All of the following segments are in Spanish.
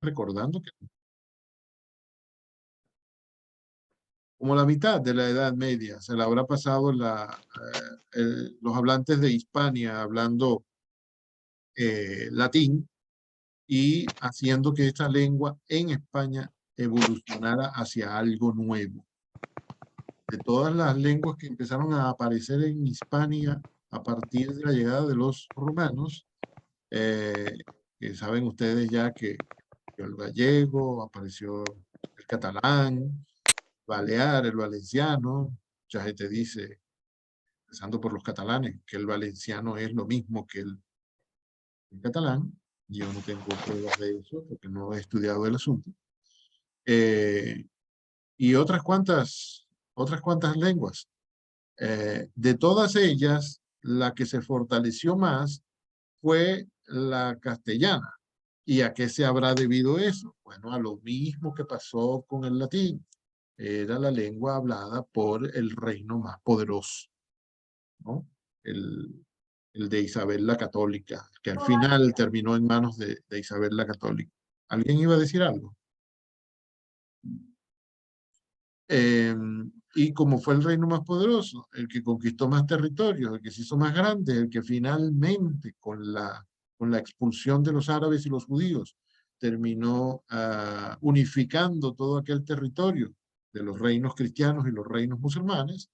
recordando que como la mitad de la Edad Media se la habrá pasado los hablantes de Hispania hablando latín y haciendo que esta lengua en España evolucionara hacia algo nuevo. De todas las lenguas que empezaron a aparecer en Hispania a partir de la llegada de los romanos, que saben ustedes ya que el gallego, apareció el catalán, balear, el valenciano. Mucha gente dice, empezando por los catalanes, que el valenciano es lo mismo que el catalán. Yo no tengo pruebas de eso porque no he estudiado el asunto. Y otras cuantas lenguas. De todas ellas, la que se fortaleció más fue la castellana. ¿Y a qué se habrá debido eso? Bueno, a lo mismo que pasó con el latín. Era la lengua hablada por el reino más poderoso, ¿no? El de Isabel la Católica, que al final terminó en manos de Isabel la Católica. ¿Alguien iba a decir algo? Y como fue el reino más poderoso, el que conquistó más territorios, el que se hizo más grande, el que finalmente con la expulsión de los árabes y los judíos terminó unificando todo aquel territorio de los reinos cristianos y los reinos musulmanes.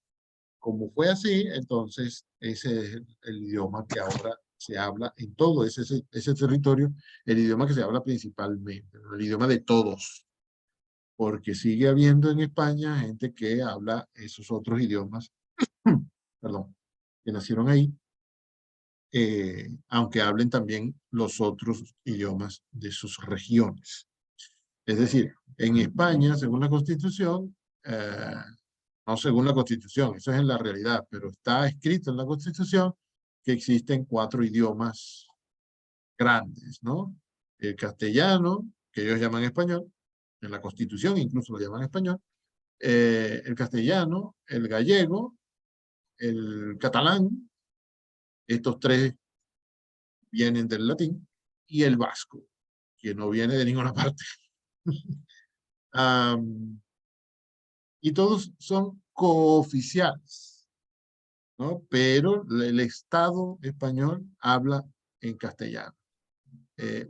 Como fue así, entonces ese es el idioma que ahora se habla en todo ese territorio, el idioma que se habla principalmente, el idioma de todos, porque sigue habiendo en España gente que habla esos otros idiomas, perdón, que nacieron ahí, aunque hablen también los otros idiomas de sus regiones. Es decir, en España, según la Constitución, no según la Constitución, eso es en la realidad, pero está escrito en la Constitución que existen 4 idiomas grandes, ¿no? El castellano, que ellos llaman español, en la Constitución incluso lo llaman español, el castellano, el gallego, el catalán, estos 3 vienen del latín, y el vasco, que no viene de ninguna parte. Y todos son cooficiales, ¿no? Pero el Estado español habla en castellano.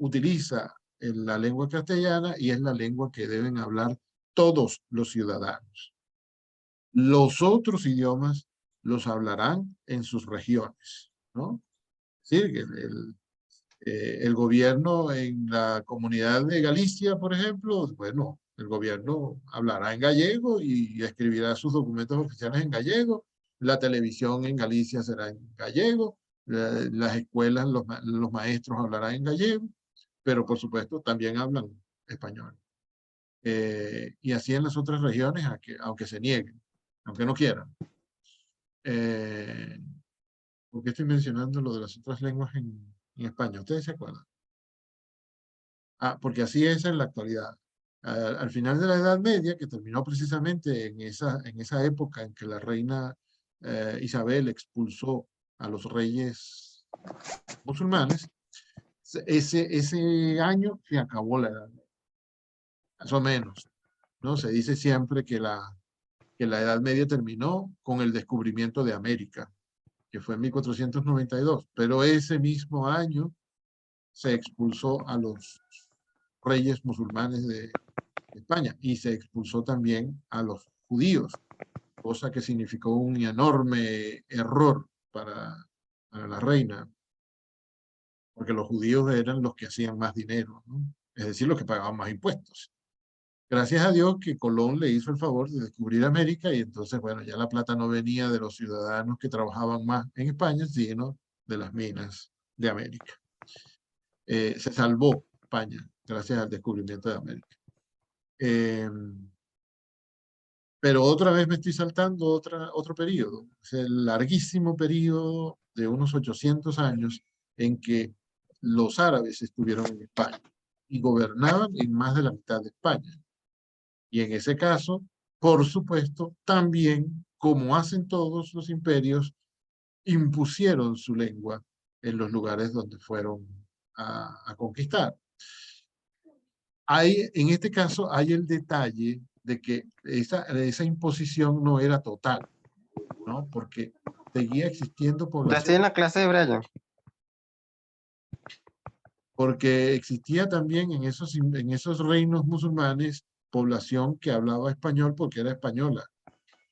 Utiliza la lengua castellana y es la lengua que deben hablar todos los ciudadanos. Los otros idiomas los hablarán en sus regiones, ¿no? Es decir, el gobierno en la comunidad de Galicia, por ejemplo, bueno, el gobierno hablará en gallego y escribirá sus documentos oficiales en gallego. La televisión en Galicia será en gallego. Las escuelas, los maestros hablarán en gallego, pero por supuesto también hablan español. Y así en las otras regiones, aunque se nieguen, aunque no quieran. ¿Por qué estoy mencionando lo de las otras lenguas en España? ¿Ustedes se acuerdan? Porque así es en la actualidad. Al final de la Edad Media, que terminó precisamente en esa época en que la reina Isabel expulsó a los reyes musulmanes, ese año se acabó la Edad Media, más o menos, ¿no? Se dice siempre que la Edad Media terminó con el descubrimiento de América, que fue en 1492, pero ese mismo año se expulsó a los reyes musulmanes de España y se expulsó también a los judíos, cosa que significó un enorme error para la reina, porque los judíos eran los que hacían más dinero, ¿no? Es decir, los que pagaban más impuestos. Gracias a Dios que Colón le hizo el favor de descubrir América y entonces, bueno, ya la plata no venía de los ciudadanos que trabajaban más en España, sino de las minas de América. Se salvó España gracias al descubrimiento de América. Pero otra vez me estoy saltando otro periodo, es el larguísimo periodo de unos 800 años en que los árabes estuvieron en España y gobernaban en más de la mitad de España. Y en ese caso, por supuesto, también, como hacen todos los imperios, impusieron su lengua en los lugares donde fueron a conquistar. en este caso hay el detalle de que esa imposición no era total, ¿no? Porque seguía existiendo Yo estoy en población, la clase de Brian. porque existía también en esos reinos musulmanes población que hablaba español porque era española,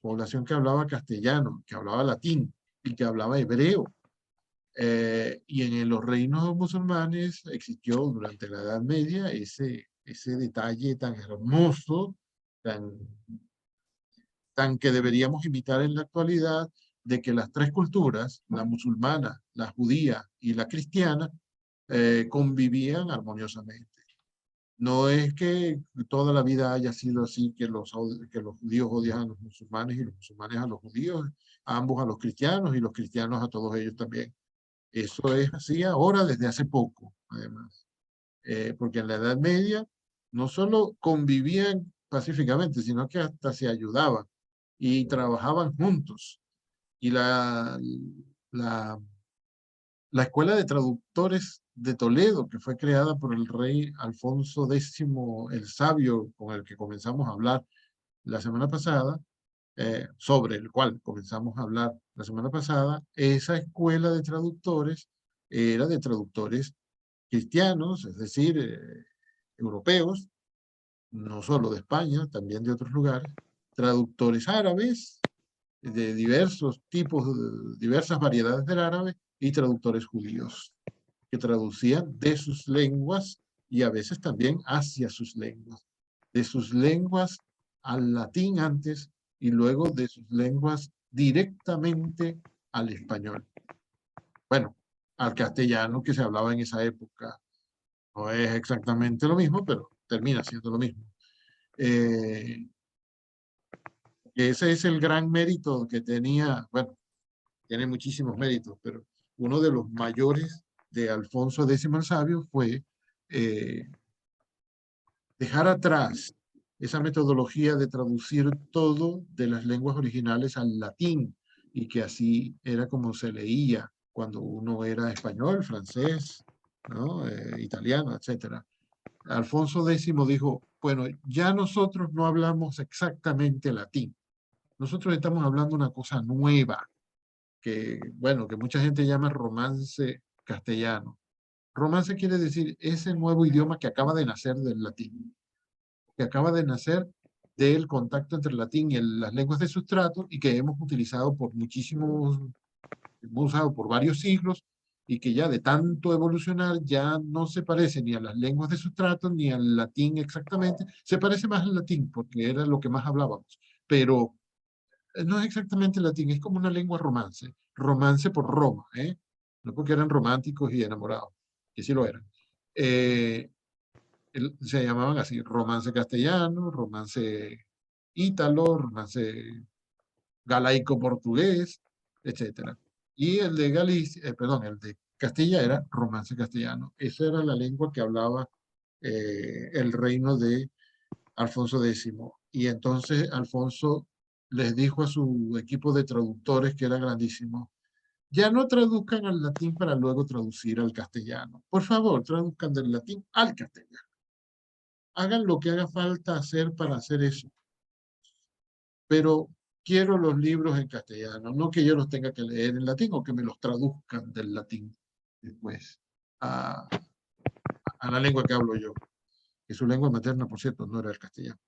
población que hablaba castellano, que hablaba latín y que hablaba hebreo. Y en los reinos musulmanes existió durante la Edad Media ese detalle tan hermoso, tan, tan que deberíamos imitar en la actualidad, de que las tres culturas, la musulmana, la judía y la cristiana, convivían armoniosamente. No es que toda la vida haya sido así, que los judíos odian a los musulmanes y los musulmanes a los judíos, ambos a los cristianos y los cristianos a todos ellos también. Eso es así ahora desde hace poco, además. Porque en la Edad Media no solo convivían pacíficamente, sino que hasta se ayudaban y trabajaban juntos. Y la, la Escuela de Traductores de Toledo, que fue creada por el rey Alfonso X el Sabio, con el que comenzamos a hablar la semana pasada, sobre el cual comenzamos a hablar la semana pasada, esa escuela de traductores era de traductores cristianos, es decir, europeos, no solo de España, también de otros lugares, traductores árabes de diversos tipos, diversas variedades del árabe y traductores judíos que traducían de sus lenguas y a veces también hacia sus lenguas, de sus lenguas al latín antes y luego de sus lenguas directamente al español. Bueno, al castellano que se hablaba en esa época. No es exactamente lo mismo, pero termina siendo lo mismo. Eh, Ese es el gran mérito que tenía, bueno, tiene muchísimos méritos, pero uno de los mayores de Alfonso X el Sabio fue eh, dejar atrás esa metodología de traducir todo de las lenguas originales al latín y que así era como se leía cuando uno era español, francés, ¿no? Italiano, etcétera. Alfonso X dijo, bueno, ya nosotros no hablamos exactamente latín, nosotros estamos hablando una cosa nueva, que, bueno, que mucha gente llama romance castellano. Romance quiere decir ese nuevo idioma que acaba de nacer del latín, que acaba de nacer del contacto entre el latín y las lenguas de sustrato y que hemos utilizado por hemos usado por varios siglos y que ya de tanto evolucionar ya no se parece ni a las lenguas de sustrato ni al latín exactamente. Se parece más al latín porque era lo que más hablábamos, pero no es exactamente latín, es como una lengua romance, romance por Roma, ¿eh? No porque eran románticos y enamorados, que sí lo eran. Eh, Se llamaban así, romance castellano, romance ítalo, romance galaico-portugués, etcétera. Y el de Galicia, perdón, el de Castilla era romance castellano. Esa era la lengua que hablaba el reino de Alfonso X. Y entonces Alfonso les dijo a su equipo de traductores, que era grandísimo, ya no traduzcan al latín para luego traducir al castellano. Por favor, traduzcan del latín al castellano. Hagan lo que haga falta hacer para hacer eso. Pero quiero los libros en castellano, no que yo los tenga que leer en latín o que me los traduzcan del latín después a, a la lengua que hablo yo. Que su lengua materna, por cierto, no era el castellano,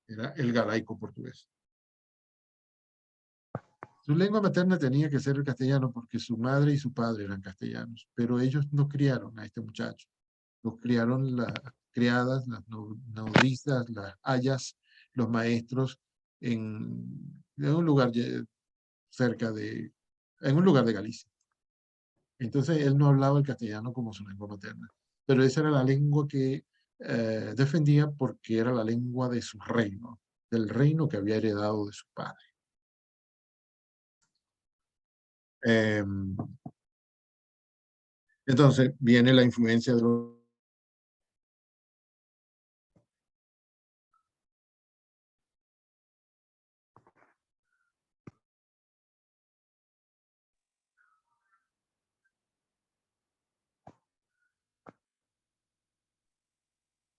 era el galaico portugués. Su lengua materna tenía que ser el castellano porque su madre y su padre eran castellanos, pero ellos no criaron a este muchacho. Los criaron las criadas, las nodrizas, las ayas, los maestros en un lugar cerca de, en un lugar de Galicia. Entonces él no hablaba el castellano como su lengua materna, pero esa era la lengua que defendía porque era la lengua de su reino, del reino que había heredado de su padre. Eh, entonces viene la influencia de los...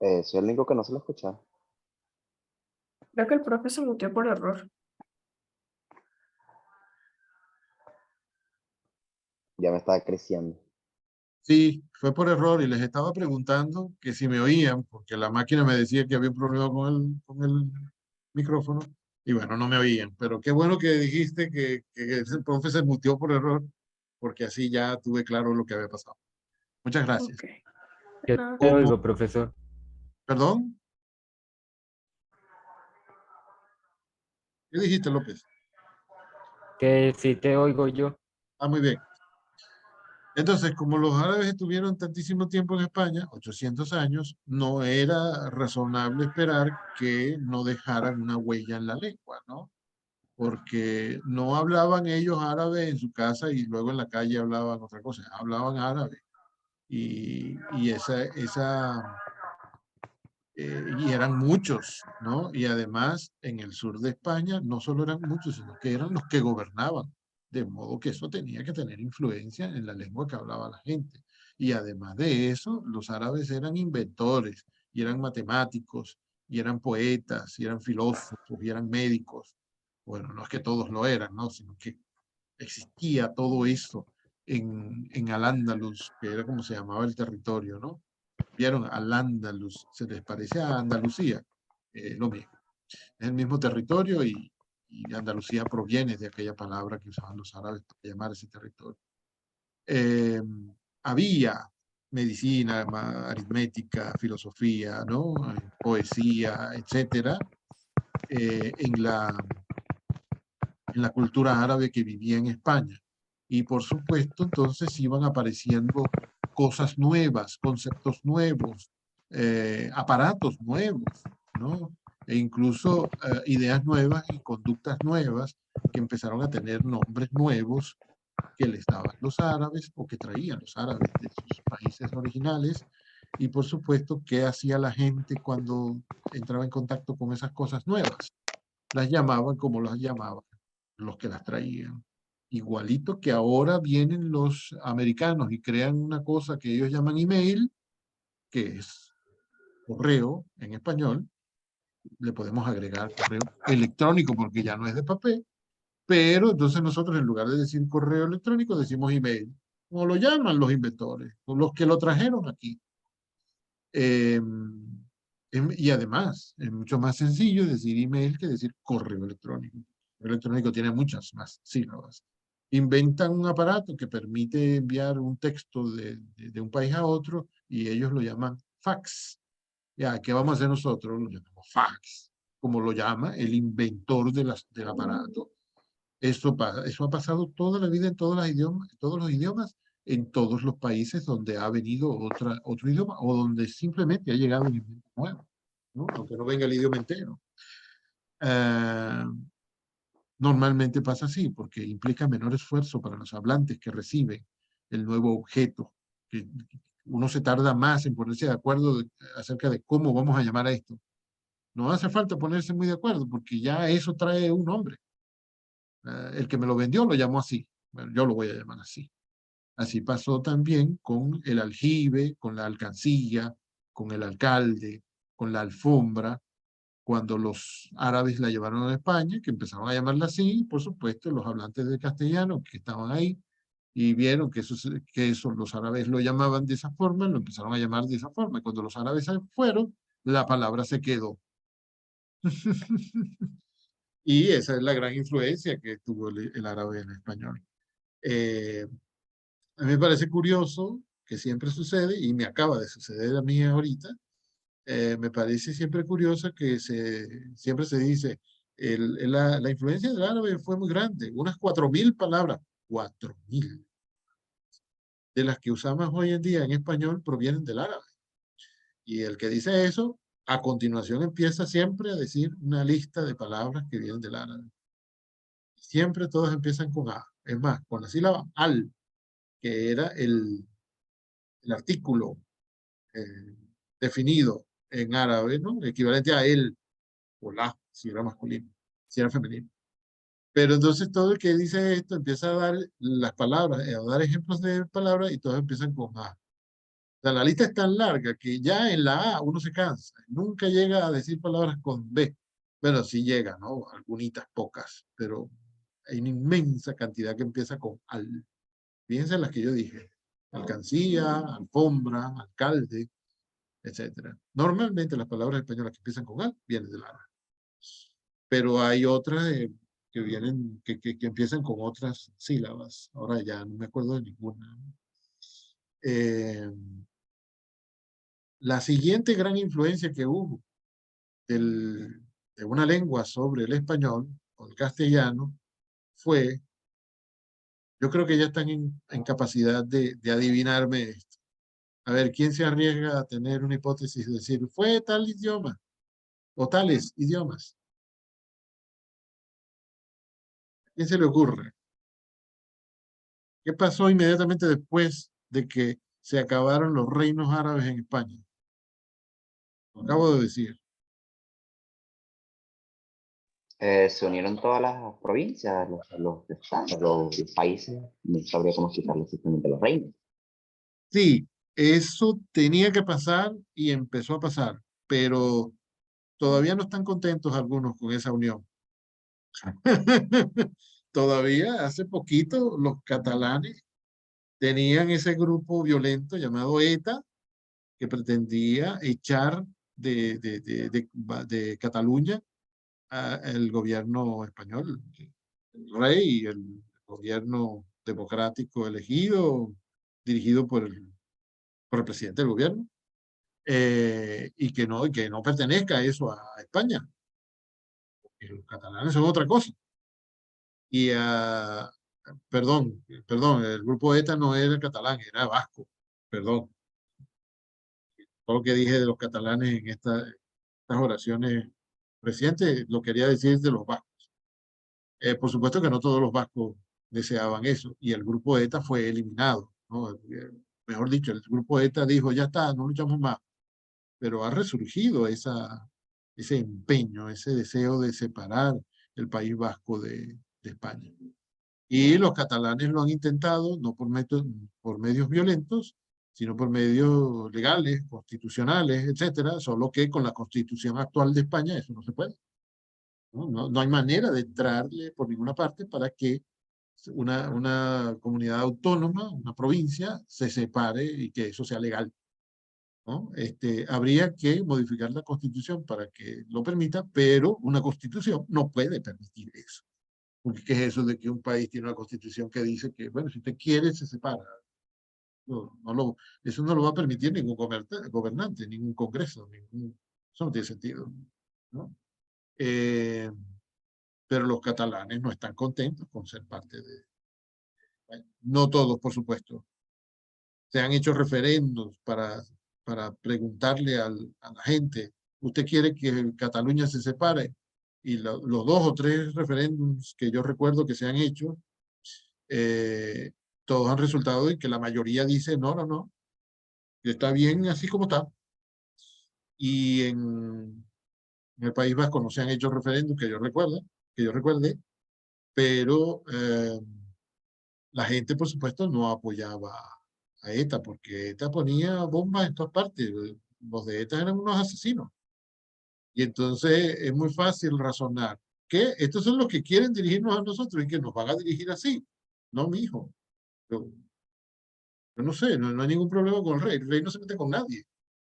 Soy el único que no se lo escucha. Creo que el profe se mutió por error. Ya me estaba creciendo. Sí, fue por error y les estaba preguntando que si me oían, porque la máquina me decía que había un problema con el micrófono y bueno, no me oían. Pero qué bueno que dijiste que el profe se mutió por error, porque así ya tuve claro lo que había pasado. Muchas gracias. Ok. Yo No, te Como, oigo, profesor. perdón, ¿qué dijiste, López? Que sí te oigo yo. Ah, muy bien. Entonces, como los árabes estuvieron tantísimo tiempo en España, 800 años, no era razonable esperar que no dejaran una huella en la lengua, ¿no? Porque no hablaban ellos árabe en su casa y luego en la calle hablaban otra cosa, hablaban árabe. Y y eran muchos, ¿no? Y además en el sur de España no solo eran muchos, sino que eran los que gobernaban, de modo que eso tenía que tener influencia en la lengua que hablaba la gente. Y además de eso, los árabes eran inventores, y eran matemáticos, y eran poetas, y eran filósofos, y eran médicos. Bueno, no es que todos lo eran, ¿no? Sino que existía todo eso en Al-Ándalus, que era como se llamaba el territorio, ¿no? Vieron Al-Ándalus, se les parece a Andalucía, lo mismo. Es el mismo territorio y Andalucía proviene de aquella palabra que usaban los árabes para llamar ese territorio. Eh, Había medicina, aritmética, filosofía, ¿no? Poesía, etcétera, en la cultura árabe que vivía en España. Y por supuesto, entonces iban apareciendo cosas nuevas, conceptos nuevos, aparatos nuevos, ¿no? E incluso ideas nuevas y conductas nuevas que empezaron a tener nombres nuevos que les daban los árabes o que traían los árabes de sus países originales. Y por supuesto, ¿qué hacía la gente cuando entraba en contacto con esas cosas nuevas? Las llamaban como las llamaban los que las traían. Igualito que ahora vienen los americanos y crean una cosa que ellos llaman email, que es correo en español, le podemos agregar correo electrónico porque ya no es de papel, pero entonces nosotros en lugar de decir correo electrónico decimos email, como lo llaman los inventores, o los que lo trajeron aquí. Eh, y además, es mucho más sencillo decir email que decir correo electrónico. El electrónico tiene muchas más sílabas. Inventan un aparato que permite enviar un texto de un país a otro y ellos lo llaman fax. Ya, ¿qué vamos a hacer nosotros? Lo llamamos fax, como lo llama el inventor del aparato. Eso ha pasado toda la vida en todos los idiomas, en todos los países donde ha venido otro idioma o donde simplemente ha llegado un idioma nuevo, ¿no? Aunque no venga el idioma entero. Eh, Normalmente pasa así porque implica menor esfuerzo para los hablantes que reciben el nuevo objeto. Que uno se tarda más en ponerse de acuerdo acerca de cómo vamos a llamar a esto. No hace falta ponerse muy de acuerdo porque ya eso trae un nombre. El que me lo vendió lo llamó así. Bueno, yo lo voy a llamar así. Así pasó también con el aljibe, con la alcancía, con el alcalde, con la alfombra, cuando los árabes la llevaron a España, que empezaron a llamarla así, por supuesto, los hablantes de castellano que estaban ahí y vieron que eso los árabes lo llamaban de esa forma, lo empezaron a llamar de esa forma. Y cuando los árabes se fueron, la palabra se quedó. Y esa es la gran influencia que tuvo el árabe en el español. Eh, a mí me parece curioso que siempre sucede, y me acaba de suceder a mí ahorita, me parece siempre curioso que siempre se dice, la influencia del árabe fue muy grande, unas 4.000 palabras, 4.000 de las que usamos hoy en día en español provienen del árabe. Y el que dice eso, a continuación empieza siempre a decir una lista de palabras que vienen del árabe. Siempre todas empiezan con A. Es más, con la sílaba al, que era el artículo eh, definido en árabe, ¿no? Equivalente a él o la, si era masculino, si era femenino. Pero entonces todo el que dice esto empieza a dar las palabras, a dar ejemplos de palabras y todos empiezan con A. O sea, la lista es tan larga que ya en la A uno se cansa. Nunca llega a decir palabras con B. Bueno, sí llega, ¿no? Algunitas pocas, pero hay una inmensa cantidad que empieza con al. Fíjense en las que yo dije. Alcancía, alfombra, alcalde, etcétera. Normalmente las palabras españolas que empiezan con al vienen de la A. Pero hay otras que vienen, que empiezan con otras sílabas. Ahora ya no me acuerdo de ninguna. La siguiente gran influencia que hubo de una lengua sobre el español o el castellano fue, yo creo que ya están en capacidad de adivinarme esto. A ver, ¿quién se arriesga a tener una hipótesis de decir, fue tal idioma o tales idiomas? ¿Quién se le ocurre? ¿Qué pasó inmediatamente después de que se acabaron los reinos árabes en España? Lo acabo de decir. Se unieron todas las provincias, los estados, los países. No sabría cómo explicarlo exactamente los reinos. Sí, eso tenía que pasar y empezó a pasar, pero todavía no están contentos algunos con esa unión. Todavía hace poquito los catalanes tenían ese grupo violento llamado ETA que pretendía echar de Cataluña el gobierno español, el rey, el gobierno democrático elegido, dirigido por el presidente del gobierno, y que no pertenezca eso a España. Porque los catalanes son otra cosa. Y perdón, el grupo ETA no era catalán, era vasco, perdón. Todo lo que dije de los catalanes en estas oraciones recientes, lo quería decir de los vascos. Por supuesto que no todos los vascos deseaban eso, y el grupo ETA fue eliminado, ¿no? Mejor dicho, el grupo ETA dijo, ya está, no luchamos más, pero ha resurgido ese empeño, ese deseo de separar el País Vasco de España. Y los catalanes lo han intentado, no por medios violentos, sino por medios legales, constitucionales, etcétera, solo que con la constitución actual de España eso no se puede. No hay manera de entrarle por ninguna parte para que una comunidad autónoma, una provincia, se separe y que eso sea legal, ¿no? Habría que modificar la constitución para que lo permita, pero una constitución no puede permitir eso. Porque ¿qué es eso de que un país tiene una constitución que dice que, bueno, si usted quiere, se separa? Eso no lo va a permitir ningún gobernante, ningún congreso, eso no tiene sentido, ¿no? Pero los catalanes no están contentos con ser parte de. Bueno, no todos, por supuesto. Se han hecho referendos para preguntarle a la gente, ¿usted quiere que Cataluña se separe? Y los 2 o 3 referéndums que yo recuerdo que se han hecho, todos han resultado en que la mayoría dice, no, no, no, que está bien así como está. Y en el País Vasco no se han hecho referéndums que yo recuerde, pero la gente, por supuesto, no apoyaba a ETA, porque ETA ponía bombas en todas partes. Los de ETA eran unos asesinos. Y entonces es muy fácil razonar que estos son los que quieren dirigirnos a nosotros y que nos van a dirigir así. No, mi hijo. Yo no sé, no hay ningún problema con el rey. El rey no se mete con nadie.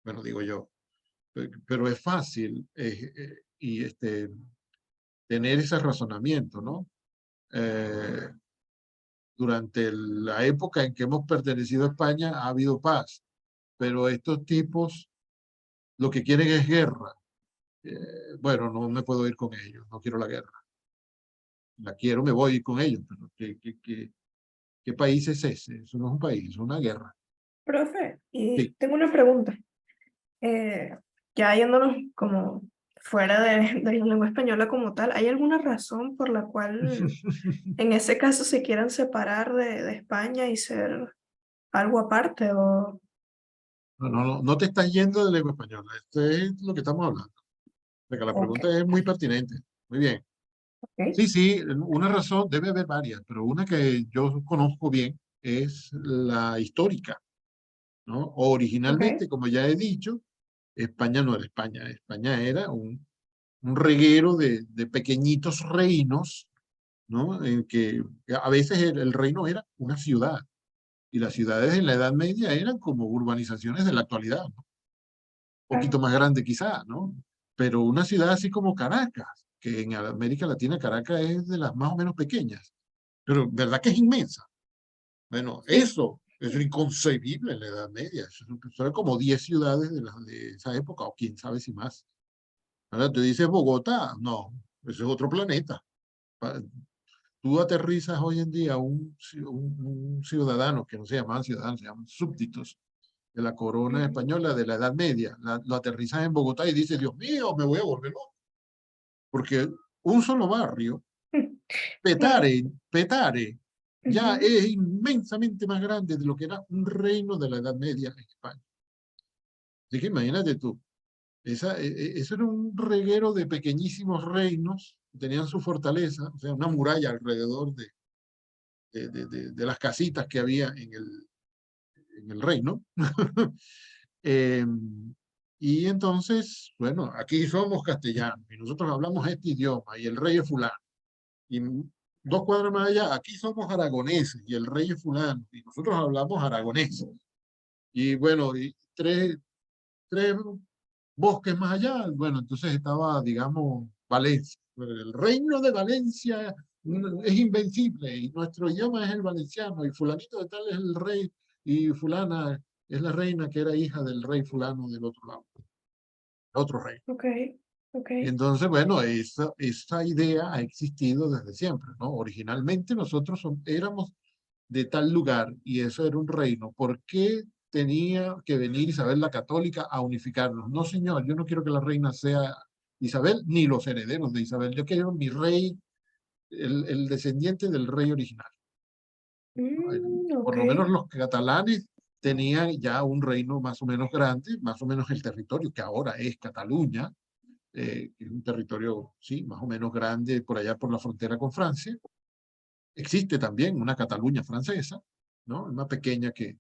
Bueno, digo yo. Pero es fácil y tener ese razonamiento, ¿no? Durante la época en que hemos pertenecido a España ha habido paz, pero estos tipos lo que quieren es guerra. Bueno, no me puedo ir con ellos, no quiero la guerra. La quiero, me voy con ellos, pero ¿qué país es ese? Eso no es un país, es una guerra. Profe, y Sí. tengo una pregunta. Ya yéndonos como fuera de la lengua española como tal, ¿hay alguna razón por la cual en ese caso se quieran separar de España y ser algo aparte? O, No te estás yendo de lengua española, esto es lo que estamos hablando. Porque la ok, pregunta es muy pertinente. Muy bien. ok, Sí, una razón, debe haber varias, pero una que yo conozco bien es la histórica. ¿no? Ok. Originalmente, como ya he dicho, España no era España. España era un reguero de pequeñitos reinos, ¿no? En que a veces el reino era una ciudad. Y las ciudades en la Edad Media eran como urbanizaciones de la actualidad, ¿no? Un poquito Claro. más grande quizá, ¿no? Pero una ciudad así como Caracas, que en América Latina Caracas es de las más o menos pequeñas, pero ¿verdad que es inmensa? Bueno, Sí. eso es inconcebible en la Edad Media. Eso era como 10 ciudades de esa época, o quién sabe si más. Ahora tú dices Bogotá, no, eso es otro planeta. Pa- Tú aterrizas hoy en día un ciudadano, que no se llamaban ciudadanos, se llaman súbditos de la corona Ujú. española de la Edad Media, lo aterrizas en Bogotá y dices, Dios mío, me voy a volver loco. Porque un solo barrio, Claro. Petare, ya Ujú. es inmensamente más grande de lo que era un reino de la Edad Media en España. Así que imagínate tú, eso era un reguero de pequeñísimos reinos, tenían su fortaleza, o sea, una muralla alrededor de las casitas que había en el reino. Eh, y entonces, bueno, aquí somos castellanos y nosotros hablamos este idioma y el rey es fulano. Y 2 cuadras más allá, aquí somos aragoneses y el rey es fulano y nosotros hablamos aragonés. Y bueno, y tres bosques más allá, bueno, entonces estaba, digamos, Valencia. El reino de Valencia es invencible y nuestro idioma es el valenciano y fulanito de tal es el rey y fulana es la reina que era hija del rey fulano del otro lado, otro rey. Ok. Ok. Entonces, bueno, esa idea ha existido desde siempre, ¿no? Originalmente nosotros éramos de tal lugar y eso era un reino. ¿Por qué tenía que venir Isabel la Católica a unificarnos? No, señor, yo no quiero que la reina sea Isabel ni los herederos de Isabel. Yo quiero mi rey, el descendiente del rey original, ¿no? Por Ok. lo menos los catalanes tenían ya un reino más o menos grande, más o menos el territorio que ahora es Cataluña, que es un territorio, sí, más o menos grande por allá por la frontera con Francia. Existe también una Cataluña francesa, ¿no? Más pequeña que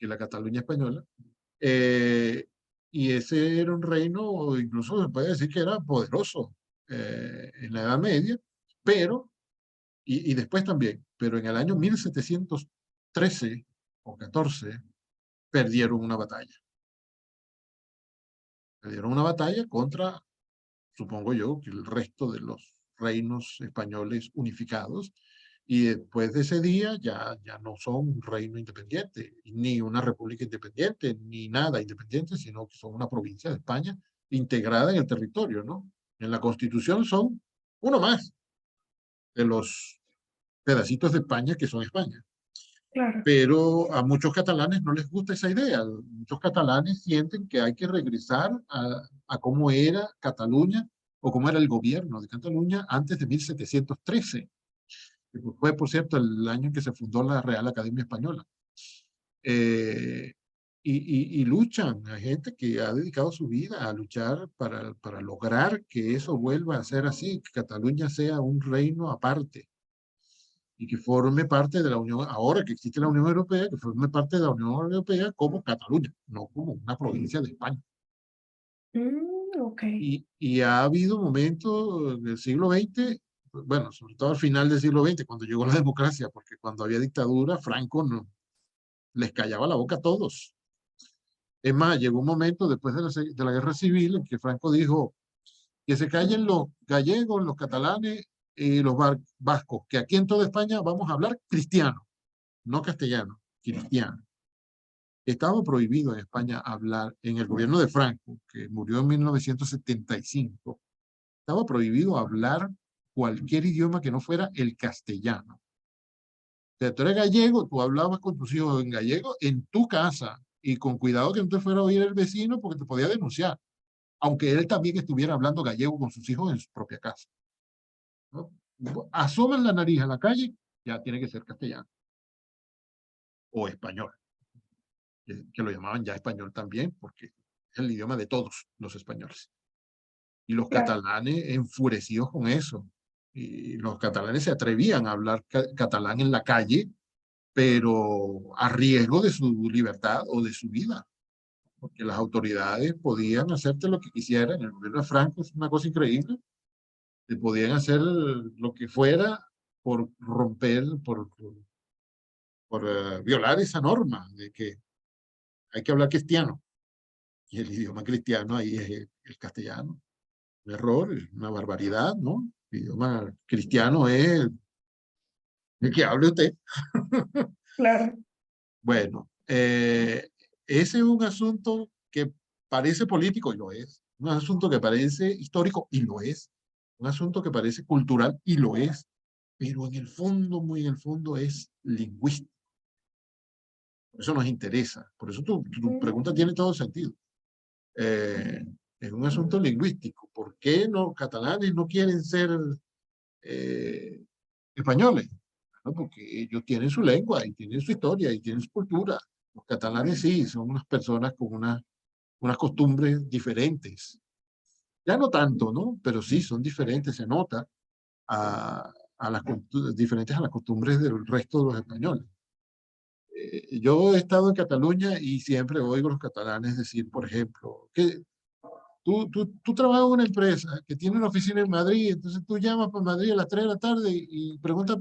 la Cataluña española. Eh, y ese era un reino, incluso se puede decir que era poderoso en la Edad Media, pero, y después también, pero en el año 1713 o 14 perdieron una batalla. Perdieron una batalla contra, supongo yo, que el resto de los reinos españoles unificados. Y después de ese día ya no son un reino independiente, ni una república independiente, ni nada independiente, sino que son una provincia de España integrada en el territorio, ¿no? En la Constitución son uno más de los pedacitos de España que son España. Claro. Pero a muchos catalanes no les gusta esa idea. Muchos catalanes sienten que hay que regresar a cómo era Cataluña o cómo era el gobierno de Cataluña antes de 1713, que fue, por cierto, el año en que se fundó la Real Academia Española. Eh, y luchan, hay gente que ha dedicado su vida a luchar para lograr que eso vuelva a ser así, que Cataluña sea un reino aparte y que forme parte de la Unión, ahora que existe la Unión Europea, que forme parte de la Unión Europea como Cataluña, no como una provincia de España. Ok. Y ha habido momentos del siglo XX, bueno, sobre todo al final del siglo XX, cuando llegó la democracia, porque cuando había dictadura, Franco no, les callaba la boca a todos. Es más, llegó un momento después de la guerra civil en que Franco dijo que se callen los gallegos, los catalanes y los vascos, que aquí en toda España vamos a hablar cristiano, no castellano, cristiano. Estaba prohibido en España hablar, en el gobierno de Franco, que murió en 1975, estaba prohibido hablar cualquier idioma que no fuera el castellano. O sea, tú eres gallego, tú hablabas con tus hijos en gallego en tu casa y con cuidado que no te fuera a oír el vecino porque te podía denunciar, aunque él también estuviera hablando gallego con sus hijos en su propia casa, ¿no? Asoman la nariz a la calle, ya tiene que ser castellano o español, que lo llamaban ya español también porque es el idioma de todos los españoles. Y los Claro. catalanes enfurecidos con eso. Y los catalanes se atrevían a hablar catalán en la calle, pero a riesgo de su libertad o de su vida, porque las autoridades podían hacerte lo que quisieran. El gobierno de Franco es una cosa increíble, te podían hacer lo que fuera por romper, por violar esa norma de que hay que hablar cristiano. Y el idioma cristiano ahí es el castellano. Un error, es una barbaridad, ¿no? El idioma cristiano es el que hable usted. Claro. Bueno, ese es un asunto que parece político y lo es. Un asunto que parece histórico y lo es. Un asunto que parece cultural y lo es. Pero en el fondo, muy en el fondo, es lingüístico. Por eso nos interesa. Por eso tu pregunta tiene todo sentido. Eh, es un asunto lingüístico. ¿Por qué los catalanes no quieren ser españoles? ¿No? Porque ellos tienen su lengua y tienen su historia y tienen su cultura. Los catalanes sí, son unas personas con unas costumbres diferentes. Ya no tanto, ¿no? Pero sí, son diferentes, se nota a las diferentes a las costumbres del resto de los españoles. Yo he estado en Cataluña y siempre oigo a los catalanes decir, por ejemplo, que tú trabajas en una empresa que tiene una oficina en Madrid, entonces tú llamas para Madrid a las 3 de la tarde y preguntas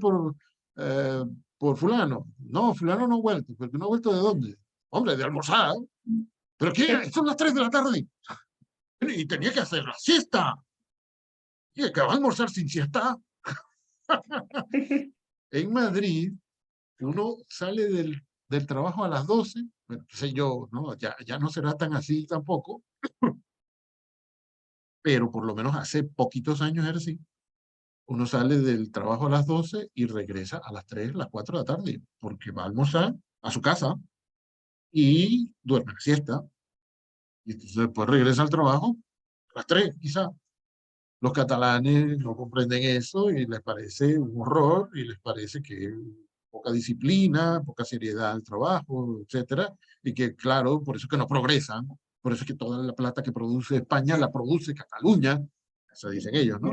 eh, por fulano. No, fulano no ha vuelto. ¿Pero no ha vuelto de dónde? Hombre, de almorzar. ¿Pero qué? Son las 3 de la tarde. Y tenía que hacer la siesta. Y acaba de almorzar sin siesta. En Madrid, uno sale del trabajo a las 12, bueno, qué sé yo, ¿no? Ya no será tan así tampoco, pero por lo menos hace poquitos años era así. Uno sale del trabajo a las 12 y regresa a las 3, las 4 de la tarde, porque va a almorzar a su casa y duerme la siesta. Y entonces después regresa al trabajo a las 3, quizá. Los catalanes no comprenden eso y les parece un horror y les parece que poca disciplina, poca seriedad al trabajo, etcétera, y que claro, por eso que no progresan, por eso es que toda la plata que produce España la produce Cataluña, eso dicen ellos, ¿no?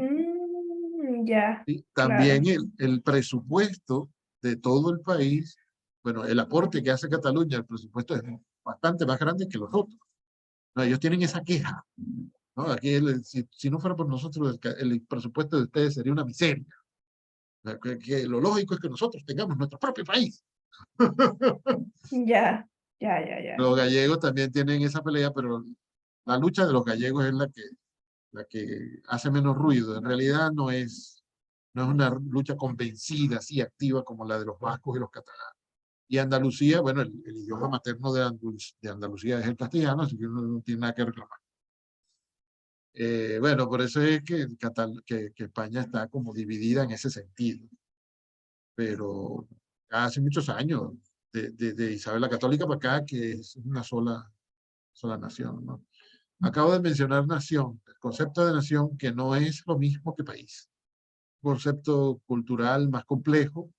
Ya, Y claro. también el presupuesto de todo el país, bueno, el aporte que hace Cataluña, el presupuesto es bastante más grande que los otros. No, ellos tienen esa queja, ¿no? Aquí, si no fuera por nosotros, el presupuesto de ustedes sería una miseria. Que lo lógico es que nosotros tengamos nuestro propio país. Ya, ya. Los gallegos también tienen esa pelea, pero la lucha de los gallegos es la que hace menos ruido. En realidad no es una lucha convencida, así activa como la de los vascos y los catalanes. Y Andalucía, bueno, el idioma materno de Andalucía es el castellano, así que uno no tiene nada que reclamar. Bueno, por eso es que España está como dividida en ese sentido. Pero hace muchos años, de Isabel la Católica para acá, que es una sola nación, ¿no? Acabo de mencionar nación, el concepto de nación que no es lo mismo que país. Un concepto cultural más complejo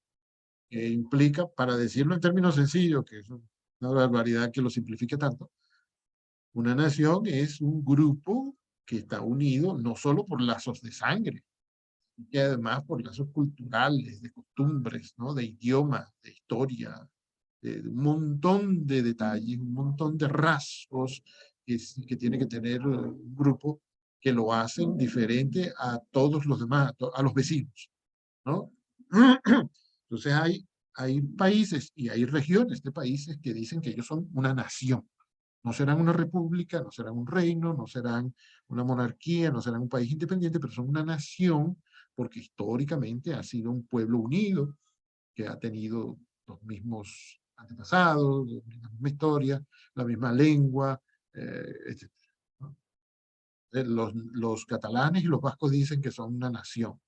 que implica, para decirlo en términos sencillos, que es una barbaridad que lo simplifique tanto, una nación es un grupo que está unido no solo por lazos de sangre, y además por lazos culturales, de costumbres, ¿no? De idioma, de historia, de un montón de detalles, un montón de rasgos que tiene que tener un grupo que lo hacen diferente a todos los demás, a los vecinos, ¿no? Entonces hay países y hay regiones de países que dicen que ellos son una nación. No serán una república, no serán un reino, no serán una monarquía, no serán un país independiente, pero son una nación porque históricamente ha sido un pueblo unido que ha tenido los mismos antepasados, la misma historia, la misma lengua, etc. ¿No? Los catalanes y los vascos dicen que son una nación,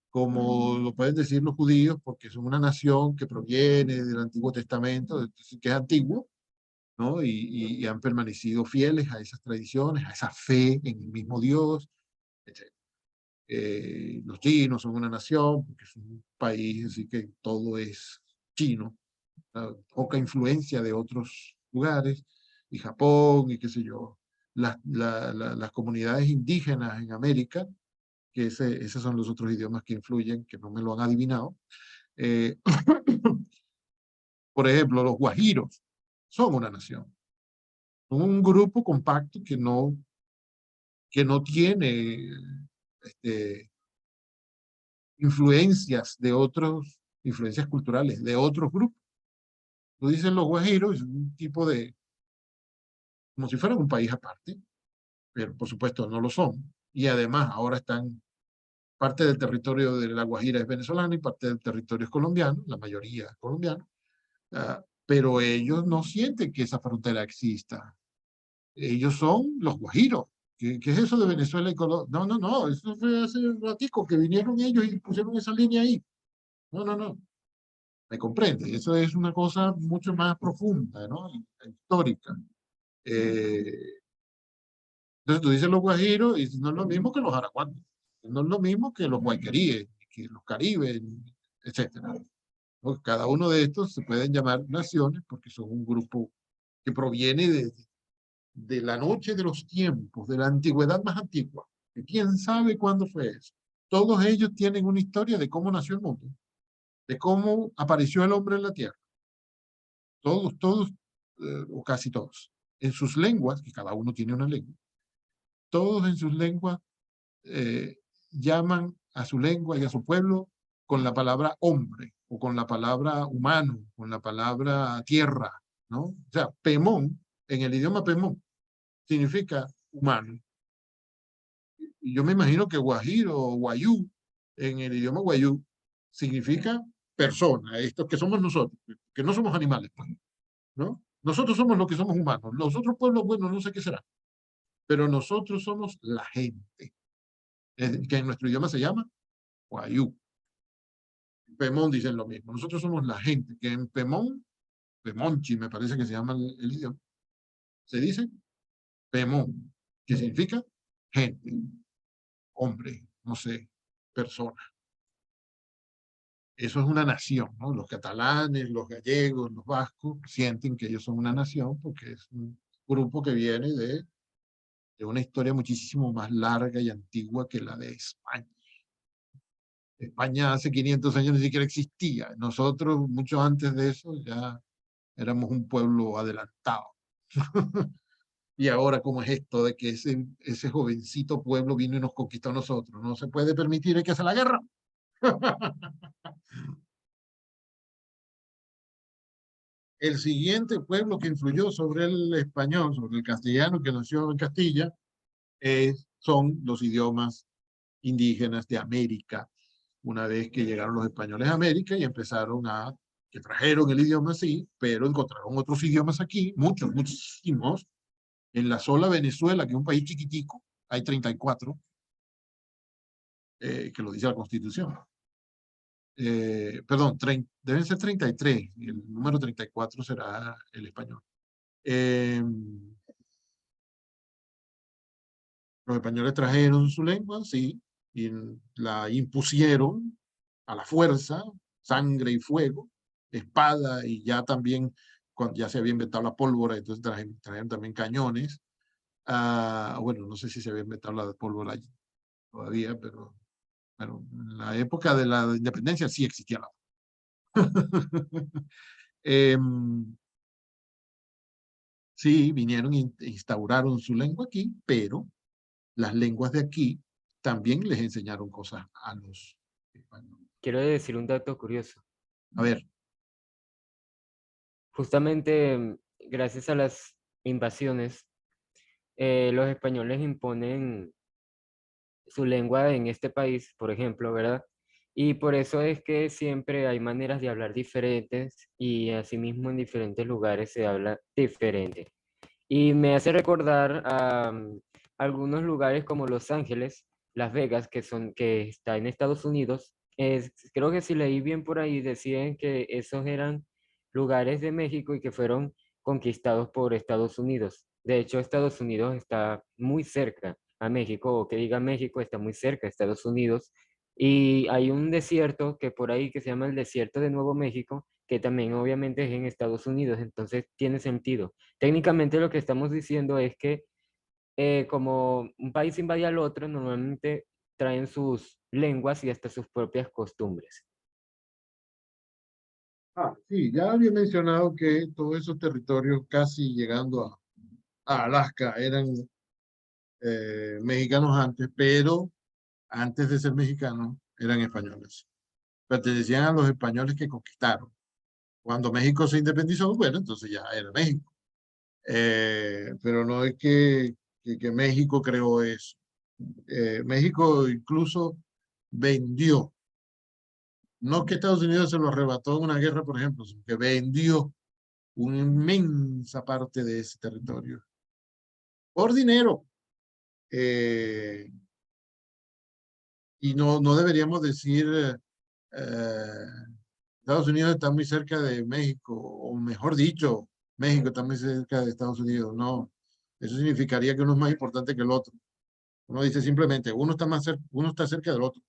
como lo pueden decir los judíos, porque son una nación que proviene del Antiguo Testamento, que es antiguo, ¿no? Y han permanecido fieles a esas tradiciones, a esa fe en el mismo Dios, etc. Los chinos son una nación, porque es un país, así que todo es chino, poca influencia de otros lugares, y Japón, y qué sé yo, las comunidades indígenas en América, que esos son los otros idiomas que influyen, que no me lo han adivinado, Por ejemplo, los guajiros son una nación. Son un grupo compacto que no tiene influencias influencias culturales de otros grupos. Tú dices los guajiros, es un tipo de, como si fueran un país aparte, pero por supuesto no lo son. Y además ahora parte del territorio de La Guajira es venezolano y parte del territorio es colombiano, la mayoría es colombiano, pero ellos no sienten que esa frontera exista. Ellos son los guajiros. ¿Qué es eso de Venezuela y Colombia? No, no, no, eso fue hace un ratico que vinieron ellos y pusieron esa línea ahí. No, no, no. ¿Me comprende? Eso es una cosa mucho más profunda, ¿no? Histórica. Entonces tú dices los guajiros y no es lo mismo que los arahuacos, no es lo mismo que los guayqueríes, que los caribes, etcétera. ¿No? Cada uno de estos se pueden llamar naciones porque son un grupo que proviene de la noche de los tiempos, de la antigüedad más antigua. Que ¿quién sabe cuándo fue eso? Todos ellos tienen una historia de cómo nació el mundo, de cómo apareció el hombre en la tierra. Todos, o casi todos. En sus lenguas, que cada uno tiene una lengua, todos en sus lenguas llaman a su lengua y a su pueblo con la palabra hombre, o con la palabra humano, con la palabra tierra, ¿no? O sea, Pemón, en el idioma Pemón, significa humano. Y yo me imagino que Guajiro o Guayú, en el idioma Guayú, significa persona, esto que somos nosotros, que no somos animales, ¿no? Nosotros somos lo que somos humanos. Los otros pueblos, bueno, no sé qué será, pero nosotros somos la gente, que en nuestro idioma se llama Guayú. Pemón dicen lo mismo. Nosotros somos la gente, que en Pemón, Pemonchi me parece que se llama el idioma, se dice Pemón, que significa gente, hombre, no sé, persona. Eso es una nación, ¿no? Los catalanes, los gallegos, los vascos sienten que ellos son una nación porque es un grupo que viene de una historia muchísimo más larga y antigua que la de España. España hace 500 años ni siquiera existía. Nosotros, mucho antes de eso, ya éramos un pueblo adelantado. Y ahora, ¿cómo es esto de que ese jovencito pueblo vino y nos conquistó a nosotros? No se puede permitir, hay que hacer la guerra. El siguiente pueblo que influyó sobre el español, sobre el castellano que nació en Castilla, son los idiomas indígenas de América. Una vez que llegaron los españoles a América y que trajeron el idioma sí, pero encontraron otros idiomas aquí, muchos, muchísimos. En la sola Venezuela, que es un país chiquitico, hay 34, que lo dice la Constitución. Perdón, deben ser 33, el número 34 será el español. Los españoles trajeron su lengua, sí, y la impusieron a la fuerza, sangre y fuego, espada, y ya también, cuando ya se había inventado la pólvora, entonces trajeron también cañones. Bueno, no sé si se había inventado la pólvora todavía, pero en la época de la independencia sí existía la sí, vinieron e instauraron su lengua aquí, pero las lenguas de aquí también les enseñaron cosas a los españoles. Quiero decir un dato curioso. A ver, Justamente gracias a las invasiones, los españoles imponen su lengua en este país, por ejemplo, ¿verdad? Y por eso es que siempre hay maneras de hablar diferentes y asimismo en diferentes lugares se habla diferente. Y me hace recordar a algunos lugares como Los Ángeles, Las Vegas, que está en Estados Unidos. Creo que si leí bien por ahí, decían que esos eran lugares de México y que fueron conquistados por Estados Unidos. De hecho, Estados Unidos está muy cerca a México, o que diga México está muy cerca a Estados Unidos. Y hay un desierto que por ahí que se llama el desierto de Nuevo México, que también obviamente es en Estados Unidos, entonces tiene sentido. Técnicamente lo que estamos diciendo es que como un país invade al otro, normalmente traen sus lenguas y hasta sus propias costumbres. Sí, ya había mencionado que todos esos territorios, casi llegando a Alaska, eran mexicanos antes, pero antes de ser mexicanos eran españoles. Pertenecían a los españoles que conquistaron. Cuando México se independizó, bueno, entonces ya era México. Pero no es que México creó eso. México incluso vendió, no que Estados Unidos se lo arrebató en una guerra, por ejemplo, sino que vendió una inmensa parte de ese territorio por dinero. Y no deberíamos decir Estados Unidos está muy cerca de México, o mejor dicho, México está muy cerca de Estados Unidos. No, eso significaría que uno es más importante que el otro. Uno dice simplemente, uno está cerca del otro,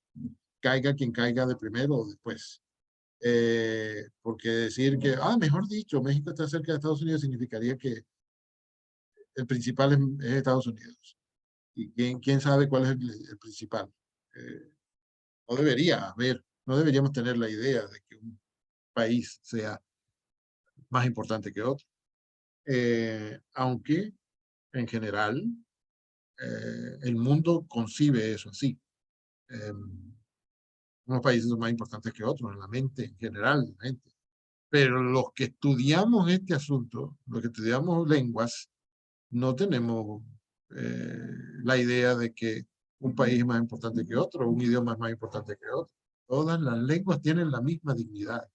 caiga quien caiga de primero o después. Porque decir que, mejor dicho, México está cerca de Estados Unidos significaría que el principal es Estados Unidos. ¿Y quién sabe cuál es el principal? No debería haber, no deberíamos tener la idea de que un país sea más importante que otro. Aunque en general el mundo concibe eso así. Unos países son más importantes que otros en la mente, en general, en la mente. Pero los que estudiamos este asunto, los que estudiamos lenguas, no tenemos la idea de que un país es más importante que otro, un idioma es más importante que otro. Todas las lenguas tienen la misma dignidad.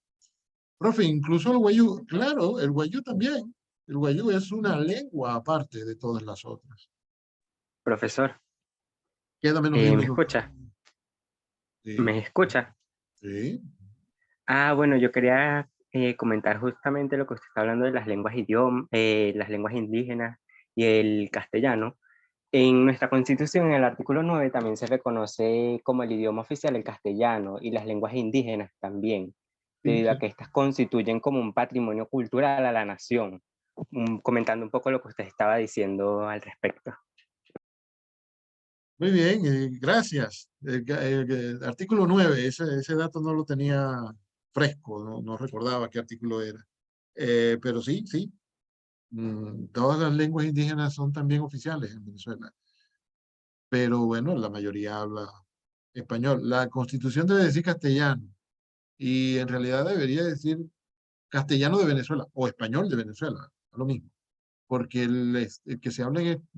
Profe, incluso el wayú, claro, el wayú también. El wayú es una lengua aparte de todas las otras. Profesor, Queda menos de un ¿me minuto. escucha? Sí, ¿Me escucha? sí. Bueno, yo quería comentar justamente lo que usted está hablando de las las lenguas indígenas y el castellano. En nuestra Constitución, en el artículo 9, también se reconoce como el idioma oficial el castellano y las lenguas indígenas también, Sí, debido a sí. que estas constituyen como un patrimonio cultural a la nación. Comentando un poco lo que usted estaba diciendo al respecto. Muy bien, gracias. El artículo 9, ese dato no lo tenía fresco, no recordaba qué artículo era. Pero sí, sí. Todas las lenguas indígenas son también oficiales en Venezuela. Pero bueno, la mayoría habla español. La Constitución debe decir castellano y en realidad debería decir castellano de Venezuela o español de Venezuela, lo mismo. Porque el que se habla en